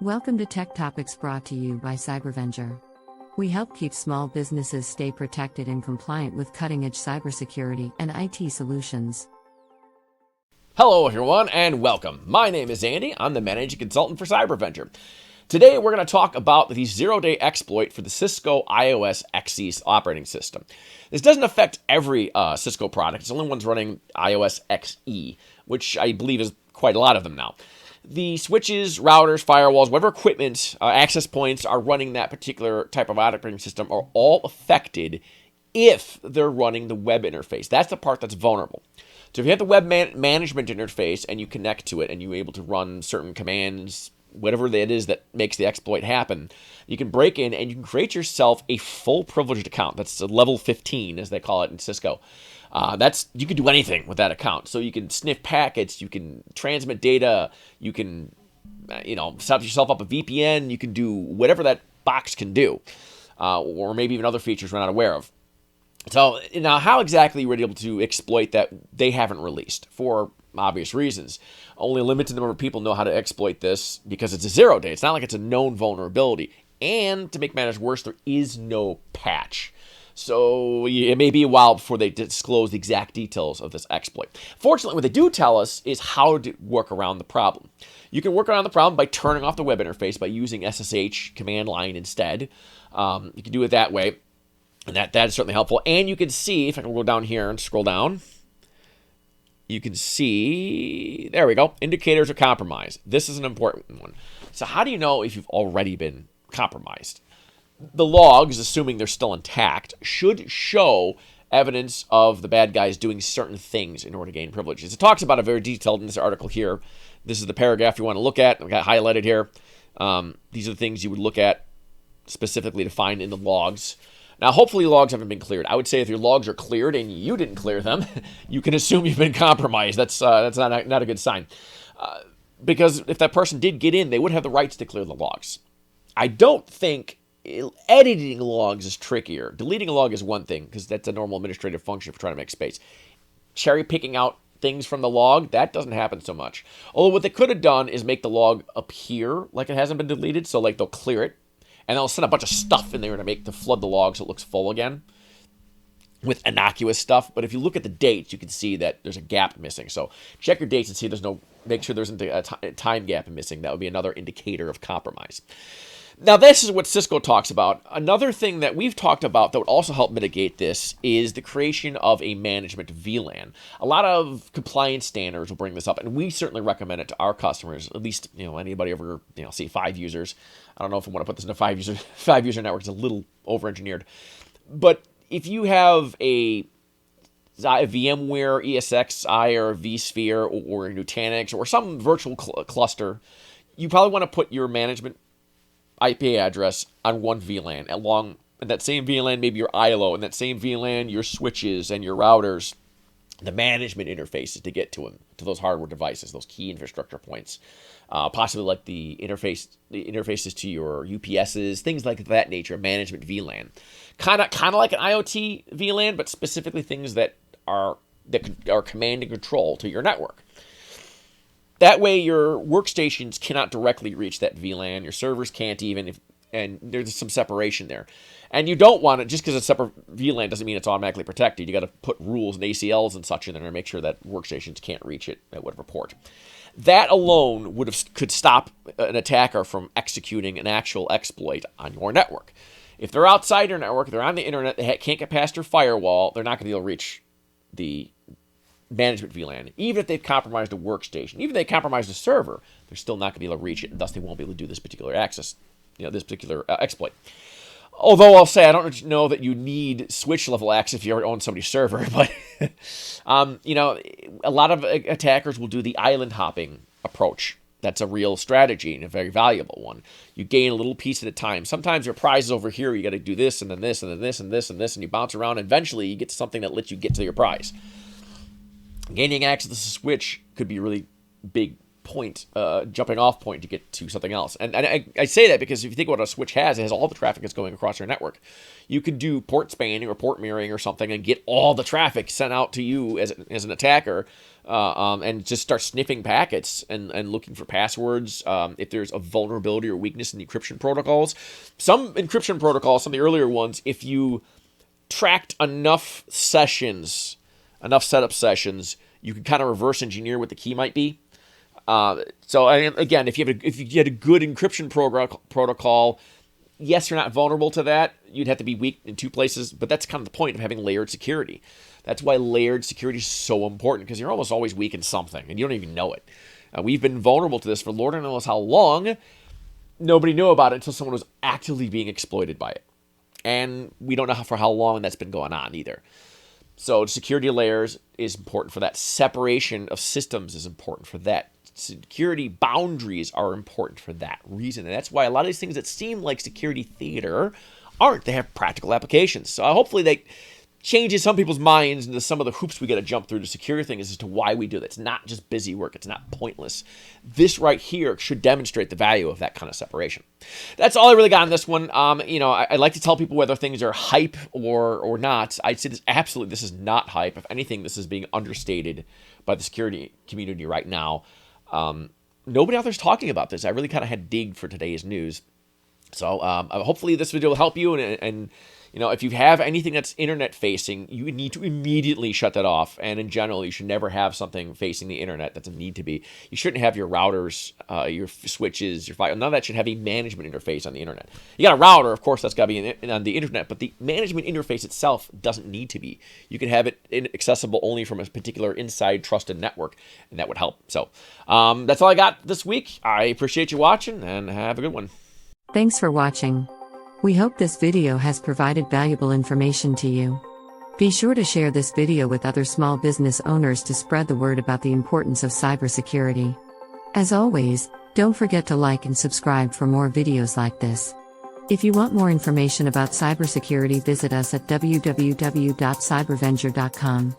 Welcome to Tech Topics brought to you by Cybervenger. We help keep small businesses stay protected and compliant with cutting-edge cybersecurity and IT solutions. Hello everyone and welcome. My name is Andy. I'm the managing consultant for Cybervenger. Today we're going to talk about the zero-day exploit for the Cisco iOS XE operating system. This doesn't affect every Cisco product. It's the only ones running iOS XE, which I believe is quite a lot of them now. The switches, routers, firewalls, whatever equipment, access points are running that particular type of operating system are all affected if they're running the web interface. That's the part that's vulnerable. So if you have the web management interface and you connect to it and you're able to run certain commands, whatever it is that makes the exploit happen, you can break in and you can create yourself a full privileged account. That's a level 15, as they call it in Cisco. You can do anything with that account. So you can sniff packets, you can transmit data, you can, set yourself up a VPN, you can do whatever that box can do, or maybe even other features we're not aware of. So now, how exactly we're able to exploit that, they haven't released for obvious reasons. Only a limited number of people know how to exploit this because it's a zero day. It's not like it's a known vulnerability. And to make matters worse, there is no patch. So it may be a while before they disclose the exact details of this exploit. Fortunately, what they do tell us is how to work around the problem. You can work around the problem by turning off the web interface by using SSH command line instead. You can do it that way, and that is certainly helpful. And you can see, if I can go down here and scroll down, you can see, there we go, indicators of compromise. This is an important one. So how do you know if you've already been compromised? The logs, assuming they're still intact, should show evidence of the bad guys doing certain things in order to gain privileges. It talks about it very detailed in this article here. This is the paragraph you want to look at. I've got highlighted here. These are the things you would look at specifically to find in the logs. Now, hopefully logs haven't been cleared. I would say if your logs are cleared and you didn't clear them, you can assume you've been compromised. That's not a good sign. Because if that person did get in, they would have the rights to clear the logs. I don't think editing logs is trickier. Deleting a log is one thing, because that's a normal administrative function for trying to make space. Cherry picking out things from the log, that doesn't happen so much. Although what they could have done is make the log appear like it hasn't been deleted, so like they'll clear it, and they'll send a bunch of stuff in there to flood the log so it looks full again with innocuous stuff. But if you look at the dates, you can see that there's a gap missing. So check your dates and see make sure there isn't a time gap missing. That would be another indicator of compromise. Now, this is what Cisco talks about. Another thing that we've talked about that would also help mitigate this is the creation of a management VLAN. A lot of compliance standards will bring this up, and we certainly recommend it to our customers, at least anybody over, say 5 users. I don't know if I want to put this in a five user network. It's a little over-engineered. But if you have a VMware ESXi or vSphere or Nutanix or some virtual cluster, you probably want to put your management IP address on one VLAN. Along in that same VLAN, maybe your ILO, and that same VLAN, your switches and your routers, the management interfaces to get to them, to those hardware devices, those key infrastructure points, possibly like the interfaces to your UPSs, things like that nature. Management VLAN, kind of like an IoT VLAN, but specifically things that are command and control to your network. That way, your workstations cannot directly reach that VLAN. Your servers can't even, and there's some separation there. And you don't want it, just because it's a separate VLAN doesn't mean it's automatically protected. You got to put rules and ACLs and such in there to make sure that workstations can't reach it at whatever port. That alone could stop an attacker from executing an actual exploit on your network. If they're outside your network, they're on the internet, they can't get past your firewall, they're not going to be able to reach the management VLAN. Even if they've compromised a workstation, even if they compromised a server, they're still not going to be able to reach it, and thus they won't be able to do this particular access, this particular exploit. Although I'll say I don't know that you need switch level access if you already own somebody's server, but a lot of attackers will do the island hopping approach. That's a real strategy and a very valuable one. You gain a little piece at a time. Sometimes your prize is over here. You got to do this and then this and then this and this and this, and you bounce around. And eventually, you get to something that lets you get to your prize. Gaining access to the switch could be a really big point, jumping off point to get to something else. And I say that because if you think what a switch has, it has all the traffic that's going across your network. You could do port spanning or port mirroring or something and get all the traffic sent out to you as an attacker, and just start sniffing packets and looking for passwords. If there's a vulnerability or weakness in the encryption protocols, some encryption protocols, some of the earlier ones, if you tracked enough sessions, enough setup sessions, you can kind of reverse engineer what the key might be. So again, if you had a good encryption protocol, yes, you're not vulnerable to that. You'd have to be weak in two places, but that's kind of the point of having layered security. That's why layered security is so important, because you're almost always weak in something, and you don't even know it. We've been vulnerable to this for Lord knows how long. Nobody knew about it until someone was actively being exploited by it. And we don't know for how long that's been going on either. So security layers is important for that. Separation of systems is important for that. Security boundaries are important for that reason. And that's why a lot of these things that seem like security theater aren't. They have practical applications. So hopefully that changes some people's minds into some of the hoops we got to jump through to secure things as to why we do that. It's not just busy work. It's not pointless. This right here should demonstrate the value of that kind of separation. That's all I really got on this one. I like to tell people whether things are hype or not. I'd say this is not hype. If anything, this is being understated by the security community right now. Nobody out there's talking about this. I really kind of had digged for today's news. So hopefully this video will help you. And if you have anything that's internet facing, you need to immediately shut that off. And in general, you should never have something facing the internet that's a need to be. You shouldn't have your routers, your switches, your file. None of that should have a management interface on the internet. You got a router, of course, that's got to be on the internet, but the management interface itself doesn't need to be. You can have it accessible only from a particular inside trusted network, and that would help. So that's all I got this week. I appreciate you watching, and have a good one. Thanks for watching. We hope this video has provided valuable information to you. Be sure to share this video with other small business owners to spread the word about the importance of cybersecurity. As always, don't forget to like and subscribe for more videos like this. If you want more information about cybersecurity, visit us at www.cybervenger.com.